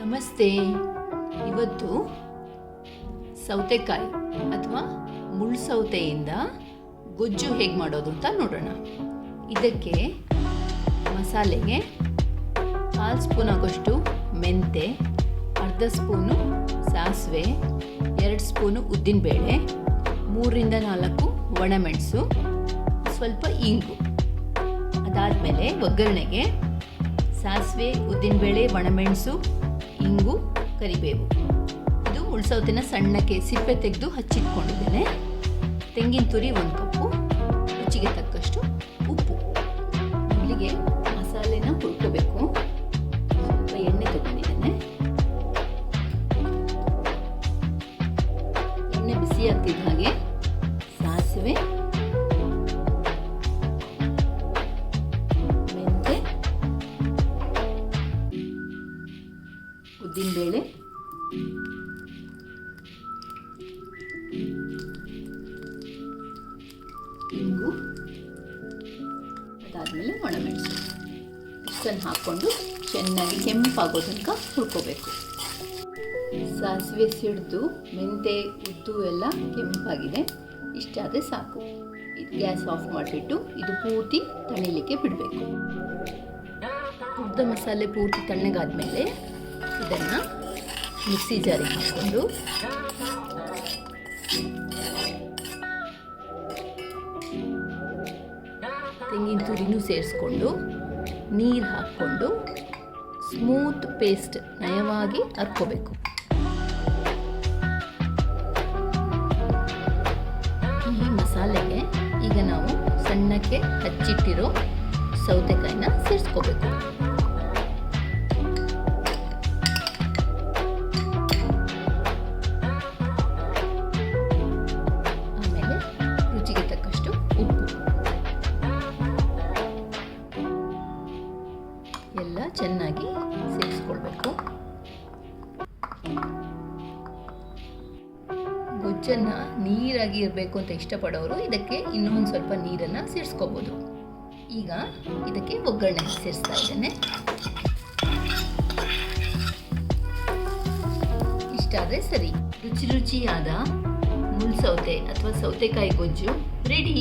ನಮಸ್ತೆ. ಇವತ್ತು ಸೌತೆಕಾಯಿ ಅಥವಾ ಮುಳ್ಳು ಸೌತೆಯಿಂದ ಗೊಜ್ಜು ಹೇಗೆ ಮಾಡೋದು ಅಂತ ನೋಡೋಣ. ಇದಕ್ಕೆ ಮಸಾಲೆಗೆ 1/2 ಸ್ಪೂನ್ ಆಗೋಷ್ಟು ಮೆಂತೆ, ಅರ್ಧ ಸ್ಪೂನು ಸಾಸಿವೆ, 2 ಸ್ಪೂನು ಉದ್ದಿನಬೇಳೆ, 3ರಿಂದ 4 ಒಣಮೆಣಸು, ಸ್ವಲ್ಪ ಇಂಗು. ಅದಾದಮೇಲೆ ಒಗ್ಗರಣೆಗೆ ಸಾಸಿವೆ, ಉದ್ದಿನಬೇಳೆ, ಒಣಮೆಣಸು, ಇಂಗು, ಕರಿಬೇವು. ಇದು ಮುಳ್ಸೌತೆನ ಸಣ್ಣಕ್ಕೆ ಸಿಪ್ಪೆ ತೆಗೆದು ಹಚ್ಚಿಟ್ಕೊಂಡಿದ್ದೇನೆ. ತೆಂಗಿನ ತುರಿ 1 ಕಪ್ಪು, ರುಚಿಗೆ ತಕ್ಕಷ್ಟು ಉಪ್ಪು. ಇಲ್ಲಿಗೆ ಮಸಾಲೆನ ಹುರ್ಕೋಬೇಕು. ಸ್ವಲ್ಪ ಎಣ್ಣೆ ತಗೊಂಡಿದ್ದೇನೆ. ಎಣ್ಣೆ ಬಿಸಿ ಆಗ್ತಿದ್ದ ಹಾಗೆ ಸಾಸಿವೆ, ಮೆಂತೆ, ಉದ್ದಿನಬೇಳೆ, ಇಂಗು, ಅದಾದಮೇಲೆ ಒಣಮೆಣಸು ಇಷ್ಟನ್ನು ಹಾಕ್ಕೊಂಡು ಚೆನ್ನಾಗಿ ಕೆಂಪಾಗೋ ತನಕ ಹುರ್ಕೋಬೇಕು. ಸಾಸಿವೆ ಸಿಡಿದು ಮೆಂತೆ ಉದ್ದು ಎಲ್ಲ ಕೆಂಪಾಗಿದೆ. ಇಷ್ಟಾದರೆ ಸಾಕು. ಇದು ಗ್ಯಾಸ್ ಆಫ್ ಮಾಡಿಬಿಟ್ಟು ಇದು ಪೂರ್ತಿ ತಣಿಲಿಕ್ಕೆ ಬಿಡಬೇಕು. ಹುರಿದ ಮಸಾಲೆ ಪೂರ್ತಿ ತಣ್ಣಗಾದ್ಮೇಲೆ ಇದನ್ನು ಮಿಕ್ಸಿ ಜಾರಿಗೆ ಹಾಕ್ಕೊಂಡು ತೆಂಗಿನ ತುರಿನೂ ಸೇರಿಸ್ಕೊಂಡು ನೀರು ಹಾಕ್ಕೊಂಡು ಸ್ಮೂತ್ ಪೇಸ್ಟ್ ನಯವಾಗಿ ಹರ್ಕೋಬೇಕು. ಈ ಮಸಾಲೆಗೆ ಈಗ ನಾವು ಸಣ್ಣಕ್ಕೆ ಹಚ್ಚಿಟ್ಟಿರೋ ಸೌತೆಕಾಯಿನ ಸೇರಿಸ್ಕೋಬೇಕು. ಆಮೇಲೆ ರುಚಿಗೆ ತಕ್ಕಷ್ಟು ಉಪ್ಪು ಎಲ್ಲ ಚೆನ್ನಾಗಿ ಸೇರಿಸ್ಕೊಳ್ಬೇಕು. ಗೊಜ್ಜನ್ನು ನೀರಾಗಿ ಇರಬೇಕು ಅಂತ ಇಷ್ಟಪಡೋರು ಇದಕ್ಕೆ ಇನ್ನೊಂದು ಸ್ವಲ್ಪ ನೀರನ್ನು ಸೇರಿಸ್ಕೋಬೋದು. ಈಗ ಇದಕ್ಕೆ ಒಗ್ಗರಣೆ ಸೇರಿಸ್ತಾ ಇದ್ದೇನೆ. ಇಷ್ಟಾದರೆ ಸರಿ. ರುಚಿಯಾದ ಮುಳ್ಳು ಸೌತೆ ಅಥವಾ ಸೌತೆಕಾಯಿ ಗೊಜ್ಜು ರೆಡಿ.